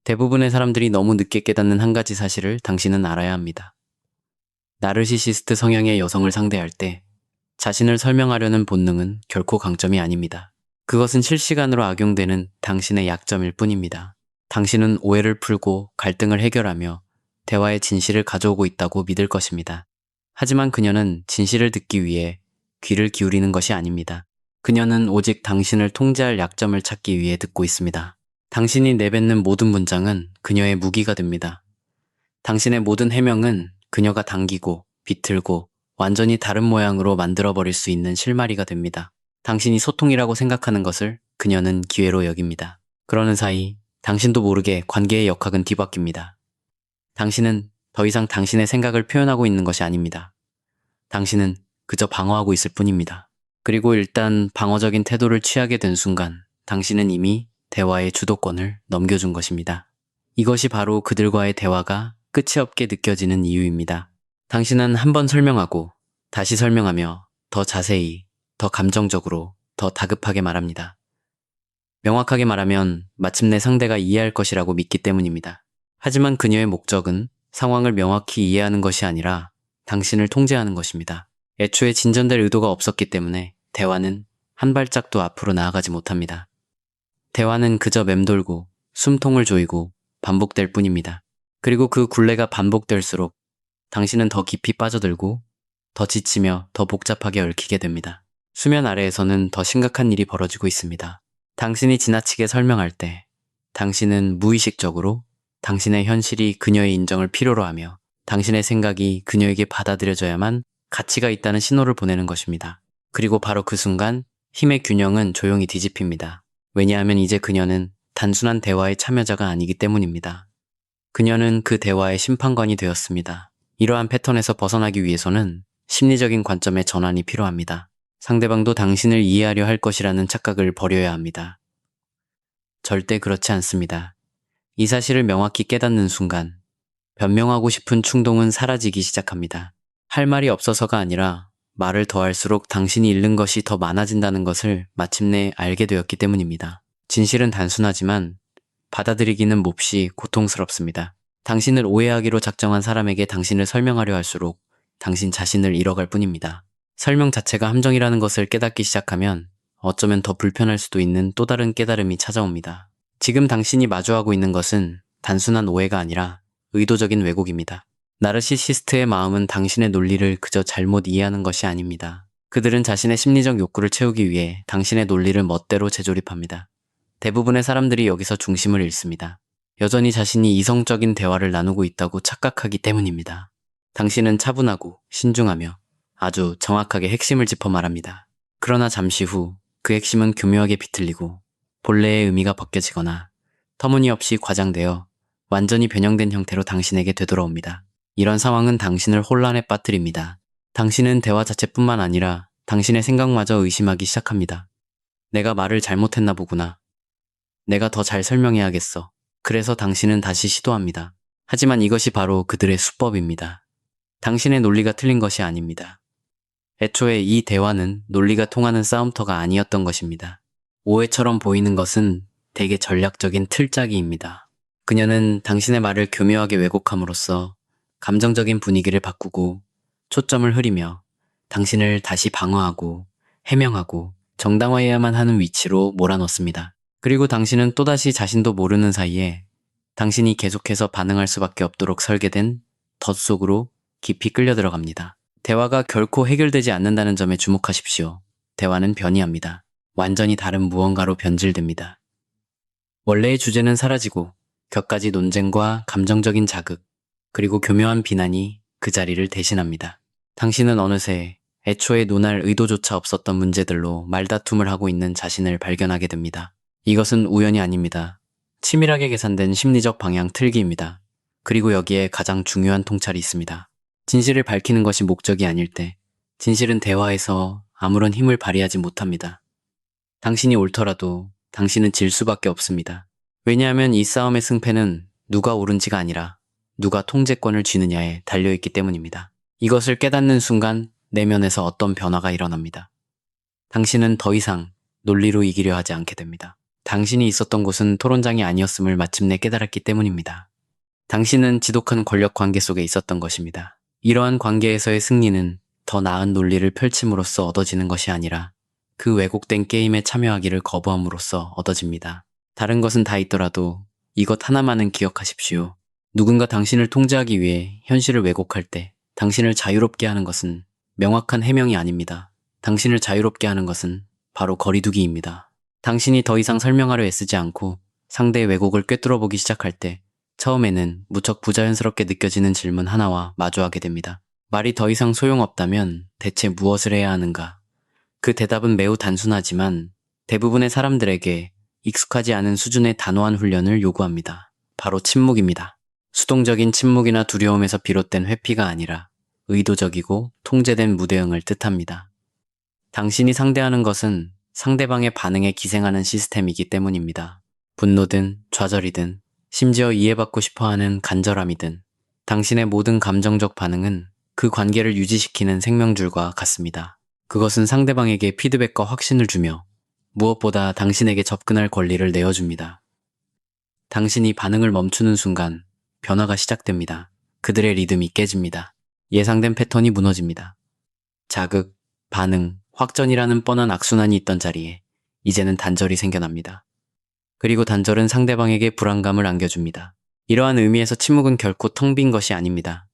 대부분의 사람들이 너무 늦게 깨닫는 한 가지 사실을 당신은 알아야 합니다. 나르시시스트 성향의 여성을 상대할 때 자신을 설명하려는 본능은 결코 강점이 아닙니다. 그것은 실시간으로 악용되는 당신의 약점일 뿐입니다. 당신은 오해를 풀고 갈등을 해결하며 대화의 진실을 가져오고 있다고 믿을 것입니다. 하지만 그녀는 진실을 듣기 위해 귀를 기울이는 것이 아닙니다. 그녀는 오직 당신을 통제할 약점을 찾기 위해 듣고 있습니다. 당신이 내뱉는 모든 문장은 그녀의 무기가 됩니다. 당신의 모든 해명은 그녀가 당기고 비틀고 완전히 다른 모양으로 만들어버릴 수 있는 실마리가 됩니다. 당신이 소통이라고 생각하는 것을 그녀는 기회로 여깁니다. 그러는 사이 당신도 모르게 관계의 역학은 뒤바뀝니다. 당신은 더 이상 당신의 생각을 표현하고 있는 것이 아닙니다. 당신은 그저 방어하고 있을 뿐입니다. 그리고 일단 방어적인 태도를 취하게 된 순간 당신은 이미 대화의 주도권을 넘겨준 것입니다. 이것이 바로 그들과의 대화가 끝이 없게 느껴지는 이유입니다. 당신은 한 번 설명하고 다시 설명하며 더 자세히, 더 감정적으로, 더 다급하게 말합니다. 명확하게 말하면 마침내 상대가 이해할 것이라고 믿기 때문입니다. 하지만 그녀의 목적은 상황을 명확히 이해하는 것이 아니라 당신을 통제하는 것입니다. 애초에 진전될 의도가 없었기 때문에 대화는 한 발짝도 앞으로 나아가지 못합니다. 대화는 그저 맴돌고 숨통을 조이고 반복될 뿐입니다. 그리고 그 굴레가 반복될수록 당신은 더 깊이 빠져들고 더 지치며 더 복잡하게 얽히게 됩니다. 수면 아래에서는 더 심각한 일이 벌어지고 있습니다. 당신이 지나치게 설명할 때 당신은 무의식적으로 당신의 현실이 그녀의 인정을 필요로 하며 당신의 생각이 그녀에게 받아들여져야만 가치가 있다는 신호를 보내는 것입니다. 그리고 바로 그 순간 힘의 균형은 조용히 뒤집힙니다. 왜냐하면 이제 그녀는 단순한 대화의 참여자가 아니기 때문입니다. 그녀는 그 대화의 심판관이 되었습니다. 이러한 패턴에서 벗어나기 위해서는 심리적인 관점의 전환이 필요합니다. 상대방도 당신을 이해하려 할 것이라는 착각을 버려야 합니다. 절대 그렇지 않습니다. 이 사실을 명확히 깨닫는 순간 변명하고 싶은 충동은 사라지기 시작합니다. 할 말이 없어서가 아니라 말을 더할수록 당신이 잃는 것이 더 많아진다는 것을 마침내 알게 되었기 때문입니다. 진실은 단순하지만 받아들이기는 몹시 고통스럽습니다. 당신을 오해하기로 작정한 사람에게 당신을 설명하려 할수록 당신 자신을 잃어갈 뿐입니다. 설명 자체가 함정이라는 것을 깨닫기 시작하면 어쩌면 더 불편할 수도 있는 또 다른 깨달음이 찾아옵니다. 지금 당신이 마주하고 있는 것은 단순한 오해가 아니라 의도적인 왜곡입니다. 나르시시스트의 마음은 당신의 논리를 그저 잘못 이해하는 것이 아닙니다. 그들은 자신의 심리적 욕구를 채우기 위해 당신의 논리를 멋대로 재조립합니다. 대부분의 사람들이 여기서 중심을 잃습니다. 여전히 자신이 이성적인 대화를 나누고 있다고 착각하기 때문입니다. 당신은 차분하고 신중하며 아주 정확하게 핵심을 짚어 말합니다. 그러나 잠시 후 그 핵심은 교묘하게 비틀리고 본래의 의미가 벗겨지거나 터무니없이 과장되어 완전히 변형된 형태로 당신에게 되돌아옵니다. 이런 상황은 당신을 혼란에 빠뜨립니다. 당신은 대화 자체뿐만 아니라 당신의 생각마저 의심하기 시작합니다. 내가 말을 잘못했나 보구나. 내가 더 잘 설명해야겠어. 그래서 당신은 다시 시도합니다. 하지만 이것이 바로 그들의 수법입니다. 당신의 논리가 틀린 것이 아닙니다. 애초에 이 대화는 논리가 통하는 싸움터가 아니었던 것입니다. 오해처럼 보이는 것은 대개 전략적인 틀짜기입니다. 그녀는 당신의 말을 교묘하게 왜곡함으로써 감정적인 분위기를 바꾸고 초점을 흐리며 당신을 다시 방어하고 해명하고 정당화해야만 하는 위치로 몰아넣습니다. 그리고 당신은 또다시 자신도 모르는 사이에 당신이 계속해서 반응할 수밖에 없도록 설계된 덫 속으로 깊이 끌려 들어갑니다. 대화가 결코 해결되지 않는다는 점에 주목하십시오. 대화는 변이합니다. 완전히 다른 무언가로 변질됩니다. 원래의 주제는 사라지고 격가지 논쟁과 감정적인 자극, 그리고 교묘한 비난이 그 자리를 대신합니다. 당신은 어느새 애초에 논할 의도조차 없었던 문제들로 말다툼을 하고 있는 자신을 발견하게 됩니다. 이것은 우연이 아닙니다. 치밀하게 계산된 심리적 방향 틀기입니다. 그리고 여기에 가장 중요한 통찰이 있습니다. 진실을 밝히는 것이 목적이 아닐 때 진실은 대화에서 아무런 힘을 발휘하지 못합니다. 당신이 옳더라도 당신은 질 수밖에 없습니다. 왜냐하면 이 싸움의 승패는 누가 옳은지가 아니라 누가 통제권을 쥐느냐에 달려있기 때문입니다. 이것을 깨닫는 순간 내면에서 어떤 변화가 일어납니다. 당신은 더 이상 논리로 이기려 하지 않게 됩니다. 당신이 있었던 곳은 토론장이 아니었음을 마침내 깨달았기 때문입니다. 당신은 지독한 권력 관계 속에 있었던 것입니다. 이러한 관계에서의 승리는 더 나은 논리를 펼침으로써 얻어지는 것이 아니라 그 왜곡된 게임에 참여하기를 거부함으로써 얻어집니다. 다른 것은 다 있더라도 이것 하나만은 기억하십시오. 누군가 당신을 통제하기 위해 현실을 왜곡할 때 당신을 자유롭게 하는 것은 명확한 해명이 아닙니다. 당신을 자유롭게 하는 것은 바로 거리두기입니다. 당신이 더 이상 설명하려 애쓰지 않고 상대의 왜곡을 꿰뚫어보기 시작할 때 처음에는 무척 부자연스럽게 느껴지는 질문 하나와 마주하게 됩니다. 말이 더 이상 소용없다면 대체 무엇을 해야 하는가? 그 대답은 매우 단순하지만 대부분의 사람들에게 익숙하지 않은 수준의 단호한 훈련을 요구합니다. 바로 침묵입니다. 수동적인 침묵이나 두려움에서 비롯된 회피가 아니라 의도적이고 통제된 무대응을 뜻합니다. 당신이 상대하는 것은 상대방의 반응에 기생하는 시스템이기 때문입니다. 분노든 좌절이든 심지어 이해받고 싶어하는 간절함이든 당신의 모든 감정적 반응은 그 관계를 유지시키는 생명줄과 같습니다. 그것은 상대방에게 피드백과 확신을 주며 무엇보다 당신에게 접근할 권리를 내어줍니다. 당신이 반응을 멈추는 순간 변화가 시작됩니다. 그들의 리듬이 깨집니다. 예상된 패턴이 무너집니다. 자극, 반응, 확전이라는 뻔한 악순환이 있던 자리에 이제는 단절이 생겨납니다. 그리고 단절은 상대방에게 불안감을 안겨줍니다. 이러한 의미에서 침묵은 결코 텅 빈 것이 아닙니다.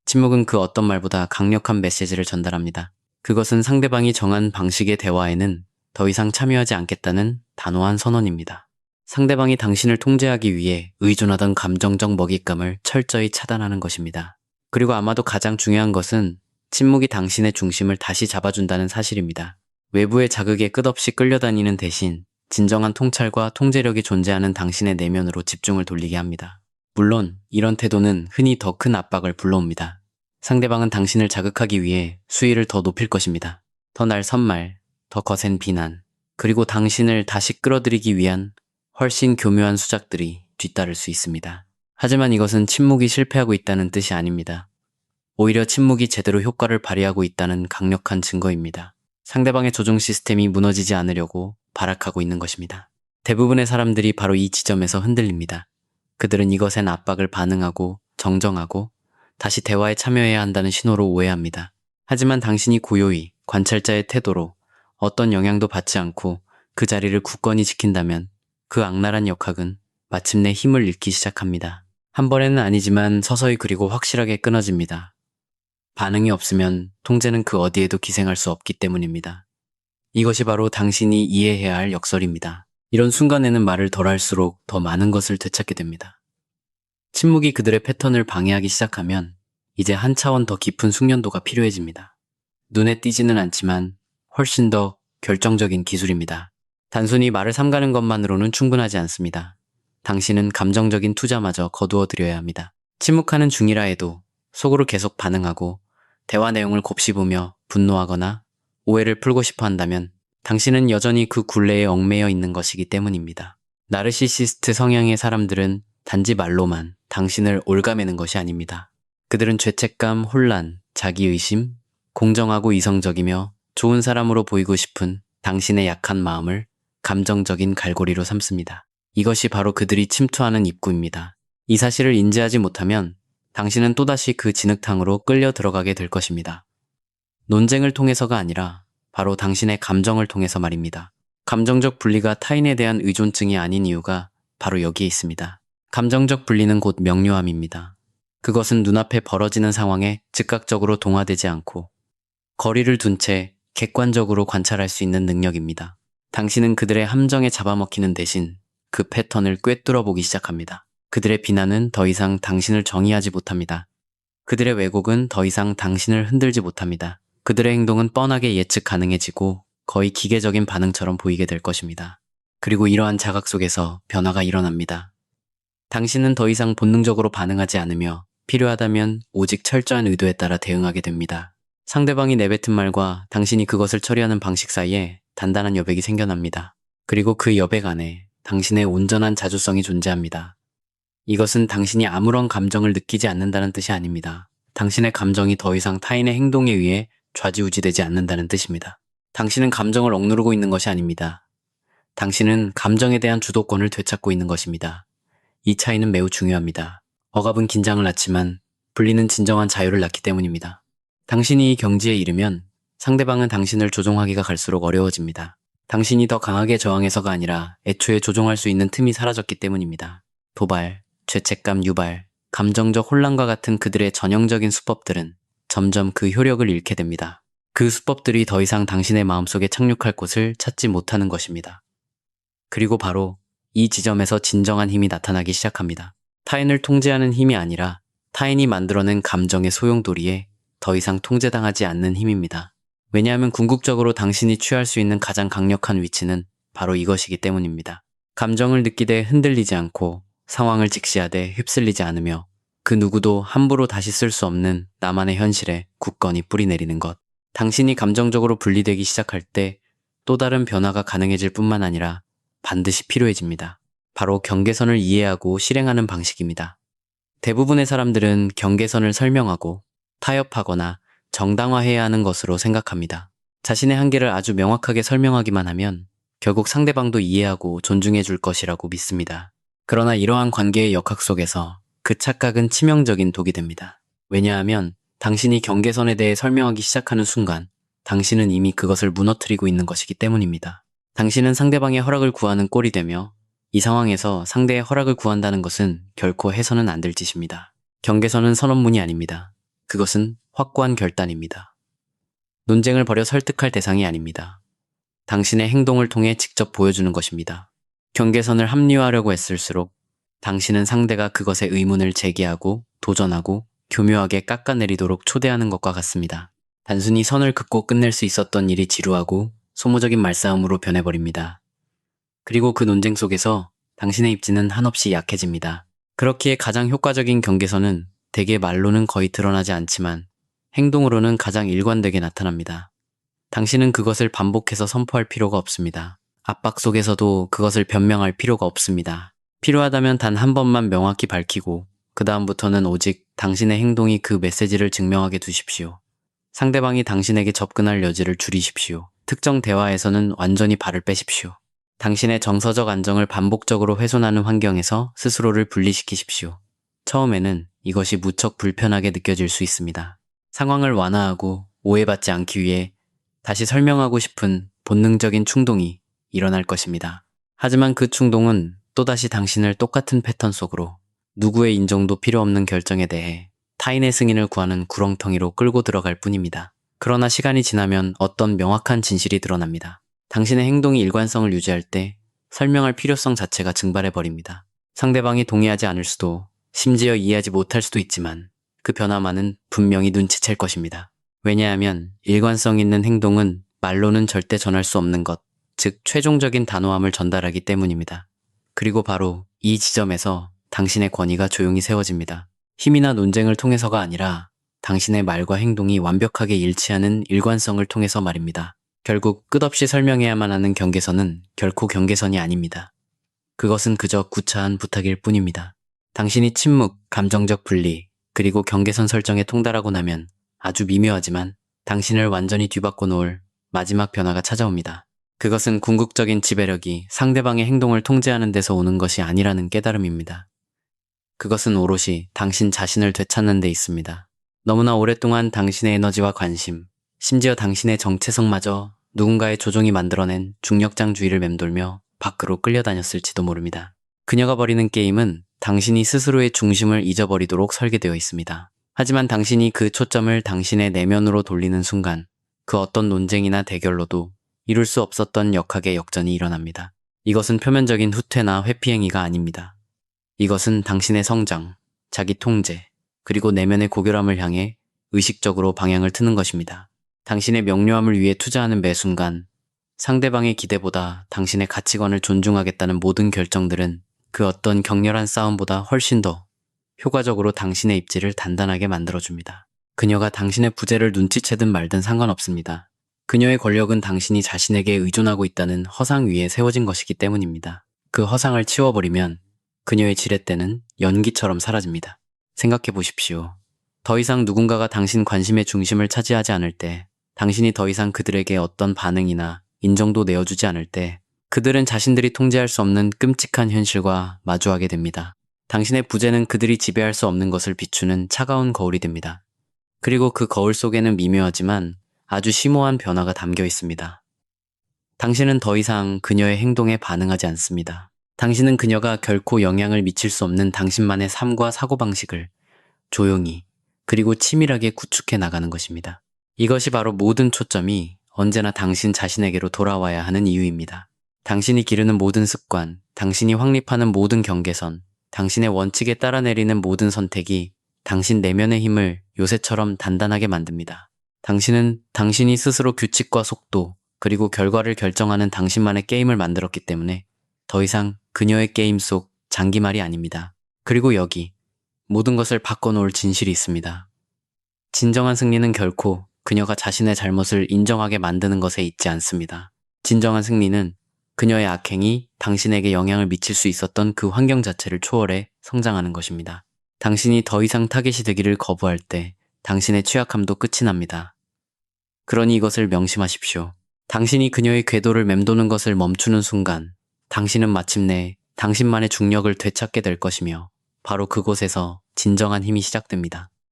침묵은 그 어떤 말보다 강력한 메시지를 전달합니다. 그것은 상대방이 정한 방식의 대화에는 더 이상 참여하지 않겠다는 단호한 선언입니다. 상대방이 당신을 통제하기 위해 의존하던 감정적 먹잇감을 철저히 차단하는 것입니다. 그리고 아마도 가장 중요한 것은 침묵이 당신의 중심을 다시 잡아준다는 사실입니다. 외부의 자극에 끝없이 끌려다니는 대신 진정한 통찰과 통제력이 존재하는 당신의 내면으로 집중을 돌리게 합니다. 물론 이런 태도는 흔히 더 큰 압박을 불러옵니다. 상대방은 당신을 자극하기 위해 수위를 더 높일 것입니다. 더 날 선말, 더 거센 비난, 그리고 당신을 다시 끌어들이기 위한 훨씬 교묘한 수작들이 뒤따를 수 있습니다. 하지만 이것은 침묵이 실패하고 있다는 뜻이 아닙니다. 오히려 침묵이 제대로 효과를 발휘하고 있다는 강력한 증거입니다. 상대방의 조종 시스템이 무너지지 않으려고 발악하고 있는 것입니다. 대부분의 사람들이 바로 이 지점에서 흔들립니다. 그들은 이것엔 압박을 반응하고 정정하고 다시 대화에 참여해야 한다는 신호로 오해합니다. 하지만 당신이 고요히 관찰자의 태도로 어떤 영향도 받지 않고 그 자리를 굳건히 지킨다면 그 악랄한 역학은 마침내 힘을 잃기 시작합니다. 한 번에는 아니지만 서서히 그리고 확실하게 끊어집니다. 반응이 없으면 통제는 그 어디에도 기생할 수 없기 때문입니다. 이것이 바로 당신이 이해해야 할 역설입니다. 이런 순간에는 말을 덜 할수록 더 많은 것을 되찾게 됩니다. 침묵이 그들의 패턴을 방해하기 시작하면 이제 한 차원 더 깊은 숙련도가 필요해집니다. 눈에 띄지는 않지만 훨씬 더 결정적인 기술입니다. 단순히 말을 삼가는 것만으로는 충분하지 않습니다. 당신은 감정적인 투자마저 거두어들여야 합니다. 침묵하는 중이라 해도 속으로 계속 반응하고 대화 내용을 곱씹으며 분노하거나 오해를 풀고 싶어 한다면 당신은 여전히 그 굴레에 얽매여 있는 것이기 때문입니다. 나르시시스트 성향의 사람들은 단지 말로만 당신을 옭아매는 것이 아닙니다. 그들은 죄책감, 혼란, 자기의심, 공정하고 이성적이며 좋은 사람으로 보이고 싶은 당신의 약한 마음을 감정적인 갈고리로 삼습니다. 이것이 바로 그들이 침투하는 입구입니다. 이 사실을 인지하지 못하면 당신은 또다시 그 진흙탕으로 끌려 들어가게 될 것입니다. 논쟁을 통해서가 아니라 바로 당신의 감정을 통해서 말입니다. 감정적 분리가 타인에 대한 의존증이 아닌 이유가 바로 여기에 있습니다. 감정적 분리는 곧 명료함입니다. 그것은 눈앞에 벌어지는 상황에 즉각적으로 동화되지 않고 거리를 둔 채 객관적으로 관찰할 수 있는 능력입니다. 당신은 그들의 함정에 잡아먹히는 대신 그 패턴을 꿰뚫어 보기 시작합니다. 그들의 비난은 더 이상 당신을 정의하지 못합니다. 그들의 왜곡은 더 이상 당신을 흔들지 못합니다. 그들의 행동은 뻔하게 예측 가능해지고 거의 기계적인 반응처럼 보이게 될 것입니다. 그리고 이러한 자각 속에서 변화가 일어납니다. 당신은 더 이상 본능적으로 반응하지 않으며 필요하다면 오직 철저한 의도에 따라 대응하게 됩니다. 상대방이 내뱉은 말과 당신이 그것을 처리하는 방식 사이에 단단한 여백이 생겨납니다. 그리고 그 여백 안에 당신의 온전한 자주성이 존재합니다. 이것은 당신이 아무런 감정을 느끼지 않는다는 뜻이 아닙니다. 당신의 감정이 더 이상 타인의 행동에 의해 좌지우지되지 않는다는 뜻입니다. 당신은 감정을 억누르고 있는 것이 아닙니다. 당신은 감정에 대한 주도권을 되찾고 있는 것입니다. 이 차이는 매우 중요합니다. 억압은 긴장을 낳지만 분리는 진정한 자유를 낳기 때문입니다. 당신이 이 경지에 이르면 상대방은 당신을 조종하기가 갈수록 어려워집니다. 당신이 더 강하게 저항해서가 아니라 애초에 조종할 수 있는 틈이 사라졌기 때문입니다. 도발, 죄책감 유발, 감정적 혼란과 같은 그들의 전형적인 수법들은 점점 그 효력을 잃게 됩니다. 그 수법들이 더 이상 당신의 마음속에 착륙할 곳을 찾지 못하는 것입니다. 그리고 바로 이 지점에서 진정한 힘이 나타나기 시작합니다. 타인을 통제하는 힘이 아니라 타인이 만들어낸 감정의 소용돌이에 더 이상 통제당하지 않는 힘입니다. 왜냐하면 궁극적으로 당신이 취할 수 있는 가장 강력한 위치는 바로 이것이기 때문입니다. 감정을 느끼되 흔들리지 않고 상황을 직시하되 휩쓸리지 않으며 그 누구도 함부로 다시 쓸 수 없는 나만의 현실에 굳건히 뿌리내리는 것. 당신이 감정적으로 분리되기 시작할 때 또 다른 변화가 가능해질 뿐만 아니라 반드시 필요해집니다. 바로 경계선을 이해하고 실행하는 방식입니다. 대부분의 사람들은 경계선을 설명하고 타협하거나 정당화해야 하는 것으로 생각합니다. 자신의 한계를 아주 명확하게 설명하기만 하면 결국 상대방도 이해하고 존중해 줄 것이라고 믿습니다. 그러나 이러한 관계의 역학 속에서 그 착각은 치명적인 독이 됩니다. 왜냐하면 당신이 경계선에 대해 설명하기 시작하는 순간 당신은 이미 그것을 무너뜨리고 있는 것이기 때문입니다. 당신은 상대방의 허락을 구하는 꼴이 되며 이 상황에서 상대의 허락을 구한다는 것은 결코 해서는 안 될 짓입니다. 경계선은 선언문이 아닙니다. 그것은 확고한 결단입니다. 논쟁을 벌여 설득할 대상이 아닙니다. 당신의 행동을 통해 직접 보여주는 것입니다. 경계선을 합리화하려고 애쓸수록 당신은 상대가 그것에 의문을 제기하고 도전하고 교묘하게 깎아내리도록 초대하는 것과 같습니다. 단순히 선을 긋고 끝낼 수 있었던 일이 지루하고 소모적인 말싸움으로 변해버립니다. 그리고 그 논쟁 속에서 당신의 입지는 한없이 약해집니다. 그렇기에 가장 효과적인 경계선은 대개 말로는 거의 드러나지 않지만 행동으로는 가장 일관되게 나타납니다. 당신은 그것을 반복해서 선포할 필요가 없습니다. 압박 속에서도 그것을 변명할 필요가 없습니다. 필요하다면 단 한 번만 명확히 밝히고 그 다음부터는 오직 당신의 행동이 그 메시지를 증명하게 두십시오. 상대방이 당신에게 접근할 여지를 줄이십시오. 특정 대화에서는 완전히 발을 빼십시오. 당신의 정서적 안정을 반복적으로 훼손하는 환경에서 스스로를 분리시키십시오. 처음에는 이것이 무척 불편하게 느껴질 수 있습니다. 상황을 완화하고 오해받지 않기 위해 다시 설명하고 싶은 본능적인 충동이 일어날 것입니다. 하지만 그 충동은 또다시 당신을 똑같은 패턴 속으로 누구의 인정도 필요 없는 결정에 대해 타인의 승인을 구하는 구렁텅이로 끌고 들어갈 뿐입니다. 그러나 시간이 지나면 어떤 명확한 진실이 드러납니다. 당신의 행동이 일관성을 유지할 때 설명할 필요성 자체가 증발해버립니다. 상대방이 동의하지 않을 수도 심지어 이해하지 못할 수도 있지만 그 변화만은 분명히 눈치챌 것입니다. 왜냐하면 일관성 있는 행동은 말로는 절대 전할 수 없는 것, 즉 최종적인 단호함을 전달하기 때문입니다. 그리고 바로 이 지점에서 당신의 권위가 조용히 세워집니다. 힘이나 논쟁을 통해서가 아니라 당신의 말과 행동이 완벽하게 일치하는 일관성을 통해서 말입니다. 결국 끝없이 설명해야만 하는 경계선은 결코 경계선이 아닙니다. 그것은 그저 구차한 부탁일 뿐입니다. 당신이 침묵, 감정적 분리, 그리고 경계선 설정에 통달하고 나면 아주 미묘하지만 당신을 완전히 뒤바꿔 놓을 마지막 변화가 찾아옵니다. 그것은 궁극적인 지배력이 상대방의 행동을 통제하는 데서 오는 것이 아니라는 깨달음입니다. 그것은 오롯이 당신 자신을 되찾는 데 있습니다. 너무나 오랫동안 당신의 에너지와 관심, 심지어 당신의 정체성마저 누군가의 조종이 만들어낸 중력장주의를 맴돌며 밖으로 끌려다녔을지도 모릅니다. 그녀가 벌이는 게임은 당신이 스스로의 중심을 잊어버리도록 설계되어 있습니다. 하지만 당신이 그 초점을 당신의 내면으로 돌리는 순간 그 어떤 논쟁이나 대결로도 이룰 수 없었던 역학의 역전이 일어납니다. 이것은 표면적인 후퇴나 회피행위가 아닙니다. 이것은 당신의 성장, 자기 통제, 그리고 내면의 고결함을 향해 의식적으로 방향을 트는 것입니다. 당신의 명료함을 위해 투자하는 매 순간 상대방의 기대보다 당신의 가치관을 존중하겠다는 모든 결정들은 그 어떤 격렬한 싸움보다 훨씬 더 효과적으로 당신의 입지를 단단하게 만들어줍니다. 그녀가 당신의 부재를 눈치채든 말든 상관없습니다. 그녀의 권력은 당신이 자신에게 의존하고 있다는 허상 위에 세워진 것이기 때문입니다. 그 허상을 치워버리면 그녀의 지렛대는 연기처럼 사라집니다. 생각해 보십시오. 더 이상 누군가가 당신 관심의 중심을 차지하지 않을 때, 당신이 더 이상 그들에게 어떤 반응이나 인정도 내어주지 않을 때, 그들은 자신들이 통제할 수 없는 끔찍한 현실과 마주하게 됩니다. 당신의 부재는 그들이 지배할 수 없는 것을 비추는 차가운 거울이 됩니다. 그리고 그 거울 속에는 미묘하지만 아주 심오한 변화가 담겨 있습니다. 당신은 더 이상 그녀의 행동에 반응하지 않습니다. 당신은 그녀가 결코 영향을 미칠 수 없는 당신만의 삶과 사고방식을 조용히 그리고 치밀하게 구축해 나가는 것입니다. 이것이 바로 모든 초점이 언제나 당신 자신에게로 돌아와야 하는 이유입니다. 당신이 기르는 모든 습관, 당신이 확립하는 모든 경계선, 당신의 원칙에 따라 내리는 모든 선택이 당신 내면의 힘을 요새처럼 단단하게 만듭니다. 당신은 당신이 스스로 규칙과 속도, 그리고 결과를 결정하는 당신만의 게임을 만들었기 때문에 더 이상 그녀의 게임 속 장기말이 아닙니다. 그리고 여기 모든 것을 바꿔놓을 진실이 있습니다. 진정한 승리는 결코 그녀가 자신의 잘못을 인정하게 만드는 것에 있지 않습니다. 진정한 승리는 그녀의 악행이 당신에게 영향을 미칠 수 있었던 그 환경 자체를 초월해 성장하는 것입니다. 당신이 더 이상 타겟이 되기를 거부할 때 당신의 취약함도 끝이 납니다. 그러니 이것을 명심하십시오. 당신이 그녀의 궤도를 맴도는 것을 멈추는 순간 당신은 마침내 당신만의 중력을 되찾게 될 것이며 바로 그곳에서 진정한 힘이 시작됩니다.